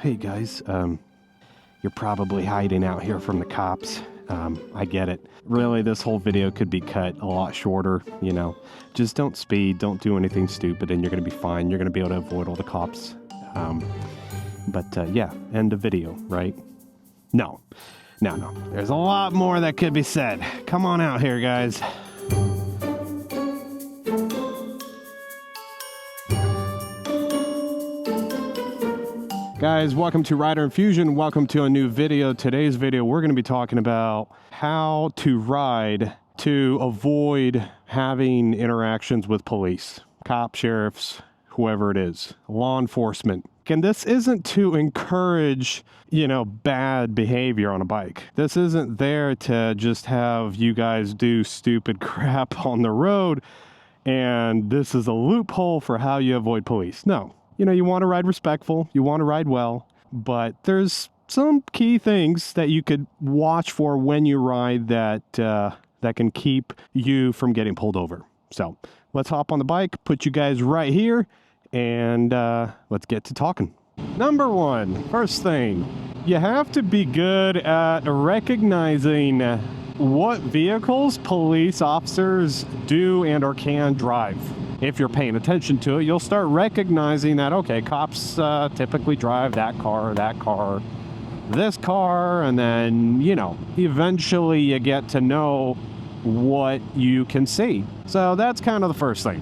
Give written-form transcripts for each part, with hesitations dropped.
Hey guys, you're probably hiding out here from the cops. I get it. Really, this whole video could be cut a lot shorter, you know. Just don't speed, don't do anything stupid, and you're going to be fine. You're going to be able to avoid all the cops. Yeah, end of video, right? No. There's a lot more that could be said. Come on out here, guys. Guys, welcome to Rider Infusion. Welcome to a new video. Today's video, we're going to be talking about how to ride to avoid having interactions with police, cops, sheriffs, whoever it is, law enforcement. And this isn't to encourage, bad behavior on a bike. This isn't there to just have you guys do stupid crap on the road, and this is a loophole for how you avoid police. No. You want to ride respectful, you want to ride well, but there's some key things that you could watch for when you ride that can keep you from getting pulled over. So let's hop on the bike, put you guys right here, and let's get to talking. Number one, first thing, you have to be good at recognizing what vehicles police officers do and or can drive. If you're paying attention to it, you'll start recognizing that, okay, cops typically drive that car, this car, and then, eventually you get to know what you can see. So that's kind of the first thing,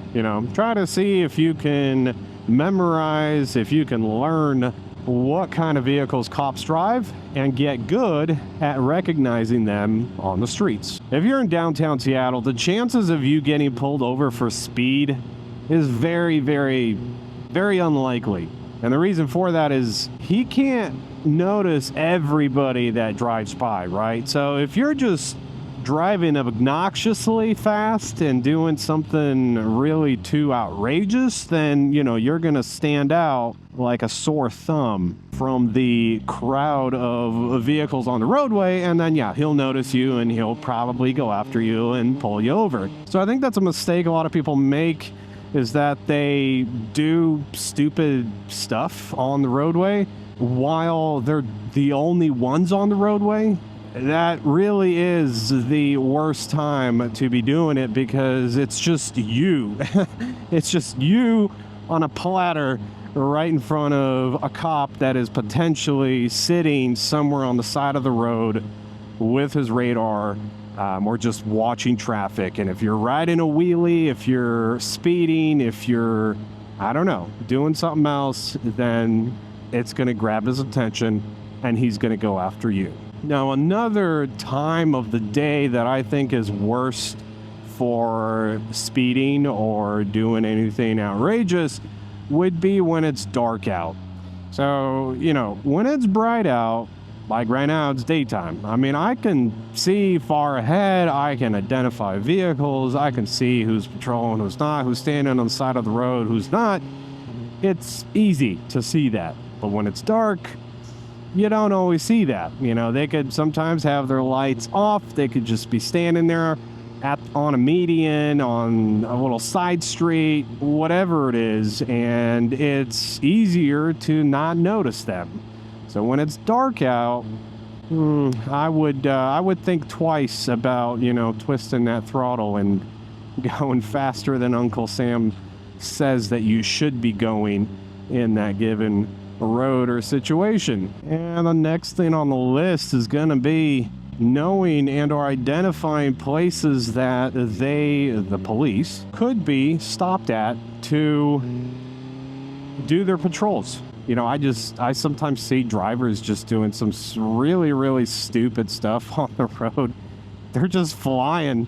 try to see if you can memorize, if you can learn what kind of vehicles cops drive and get good at recognizing them on the streets. If you're in downtown Seattle, the chances of you getting pulled over for speed is very, very, very unlikely. And the reason for that is he can't notice everybody that drives by, right? So if you're just driving obnoxiously fast and doing something really too outrageous, then, you're going to stand out like a sore thumb from the crowd of vehicles on the roadway. And then, he'll notice you and he'll probably go after you and pull you over. So I think that's a mistake a lot of people make, is that they do stupid stuff on the roadway while they're the only ones on the roadway. That really is the worst time to be doing it, because it's just you. It's just you on a platter right in front of a cop that is potentially sitting somewhere on the side of the road with his radar, or just watching traffic. And if you're riding a wheelie, if you're speeding, if you're, doing something else, then it's going to grab his attention and he's going to go after you. Now, another time of the day that I think is worst for speeding or doing anything outrageous would be when it's dark out. So, when it's bright out, like right now, it's daytime. I can see far ahead. I can identify vehicles. I can see who's patrolling, who's not, who's standing on the side of the road, who's not. It's easy to see that. But when it's dark, you don't always see that. They could sometimes have their lights off. They could just be standing there on a median, on a little side street, whatever it is, and it's easier to not notice them. So when it's dark out, I would think twice about, twisting that throttle and going faster than Uncle Sam says that you should be going in that given road or situation. And the next thing on the list is going to be knowing and or identifying places that the police could be stopped at to do their patrols. I sometimes see drivers just doing some really, really stupid stuff on the road. They're just flying,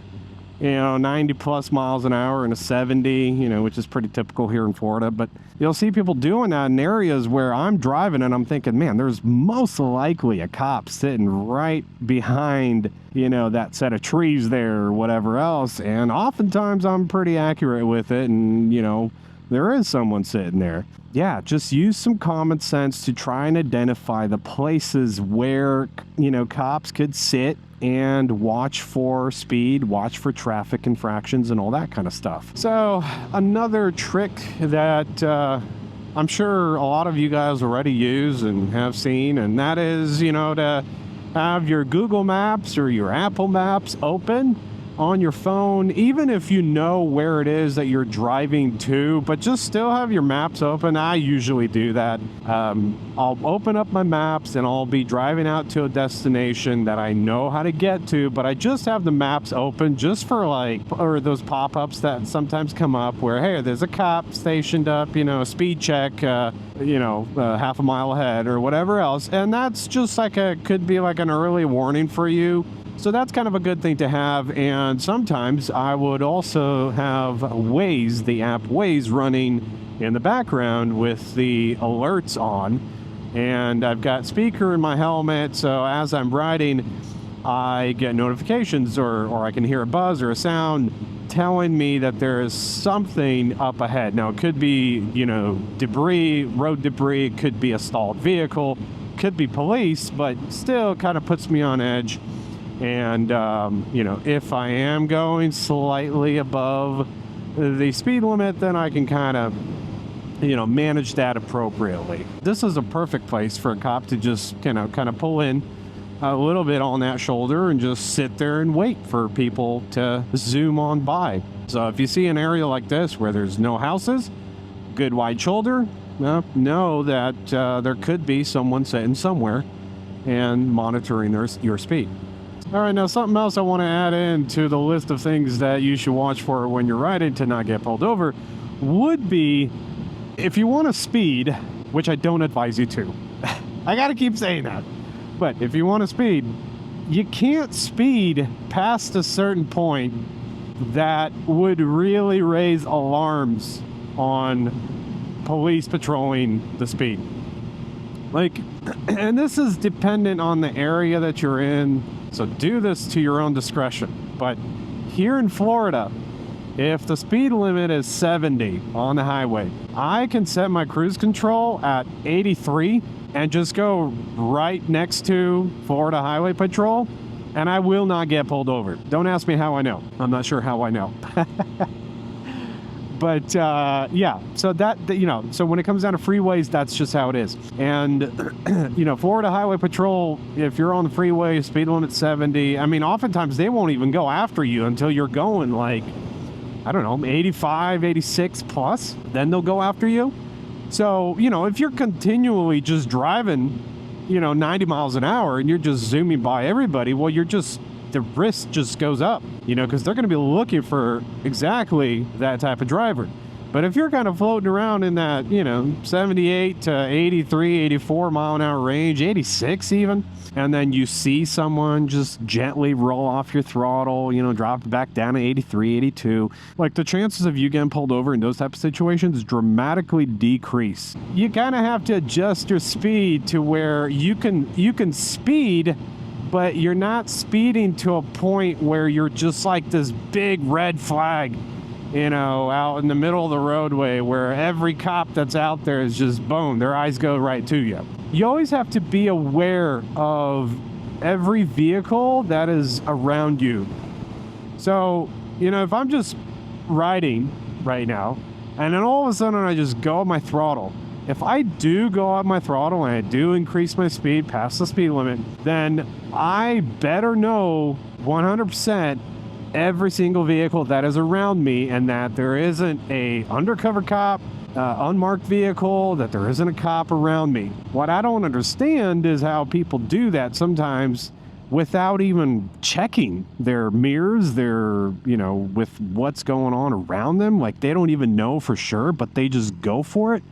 90 plus miles an hour in a 70, which is pretty typical here in Florida. But you'll see people doing that in areas where I'm driving and I'm thinking, man, there's most likely a cop sitting right behind, that set of trees there or whatever else. And oftentimes I'm pretty accurate with it. And, there is someone sitting there. Yeah, just use some common sense to try and identify the places where, cops could sit and watch for speed, watch for traffic infractions and all that kind of stuff. So another trick that I'm sure a lot of you guys already use and have seen, and that is, to have your Google Maps or your Apple Maps open on your phone, even if you know where it is that you're driving to, but just still have your maps open. I usually do that. I'll open up my maps and I'll be driving out to a destination that I know how to get to, but I just have the maps open just for or those pop-ups that sometimes come up where, hey, there's a cop stationed up, a speed check, half a mile ahead or whatever else. And that's just could be like an early warning for you. So that's kind of a good thing to have. And sometimes I would also have Waze, the app Waze, running in the background with the alerts on. And I've got speaker in my helmet, so as I'm riding, I get notifications or I can hear a buzz or a sound telling me that there is something up ahead. Now, it could be, debris, road debris, it could be a stalled vehicle, could be police, but still kind of puts me on edge. And, if I am going slightly above the speed limit, then I can kind of, manage that appropriately. This is a perfect place for a cop to just, kind of pull in a little bit on that shoulder and just sit there and wait for people to zoom on by. So if you see an area like this where there's no houses, good wide shoulder, know that there could be someone sitting somewhere and monitoring your speed. All right, now something else I want to add into the list of things that you should watch for when you're riding to not get pulled over would be, if you want to speed, which I don't advise you to. I got to keep saying that. But if you want to speed, you can't speed past a certain point that would really raise alarms on police patrolling the speed. And this is dependent on the area that you're in. So do this to your own discretion. But here in Florida, if the speed limit is 70 on the highway, I can set my cruise control at 83 and just go right next to Florida Highway Patrol, and I will not get pulled over. Don't ask me how I know. I'm not sure how I know. But yeah, so so when it comes down to freeways, that's just how it is. And Florida Highway Patrol, if you're on the freeway, speed limit 70, oftentimes they won't even go after you until you're going 85, 86 plus, then they'll go after you. So, if you're continually just driving, 90 miles an hour and you're just zooming by everybody, well, the risk just goes up, because they're going to be looking for exactly that type of driver. But if you're kind of floating around in that, 78 to 83, 84 mile an hour range, 86 even, and then you see someone just gently roll off your throttle, drop it back down to 83, 82, the chances of you getting pulled over in those type of situations dramatically decrease. You kind of have to adjust your speed to where you can speed, but you're not speeding to a point where you're just like this big red flag, out in the middle of the roadway where every cop that's out there is just boom, their eyes go right to you. You always have to be aware of every vehicle that is around you. So, if I'm just riding right now and then all of a sudden I just go up my throttle, if I do go up my throttle and I do increase my speed past the speed limit, then I better know 100% every single vehicle that is around me, and that there isn't a undercover cop, unmarked vehicle, that there isn't a cop around me. What I don't understand is how people do that sometimes without even checking their mirrors, with what's going on around them. They don't even know for sure, but they just go for it.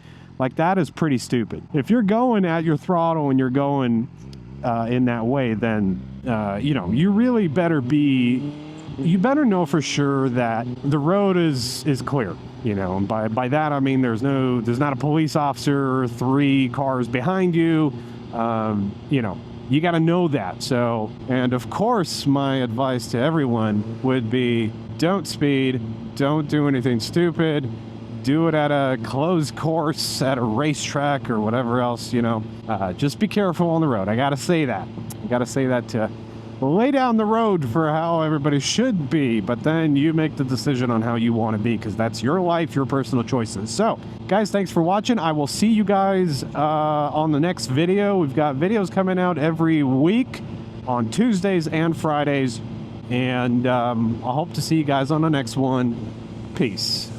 That is pretty stupid. If you're going at your throttle and you're going in that way, then, you really better you better know for sure that the road is clear, and by that, I mean, there's not a police officer 3 cars behind you, you got to know that. So, and of course, my advice to everyone would be, don't speed, don't do anything stupid, do it at a closed course, at a racetrack or whatever else, just be careful on the road. I got to say that to a lay down the road for how everybody should be, but then you make the decision on how you want to be, because that's your life, your personal choices. So, guys, thanks for watching. I will see you guys on the next video. We've got videos coming out every week on Tuesdays and Fridays, and I hope to see you guys on the next one. Peace.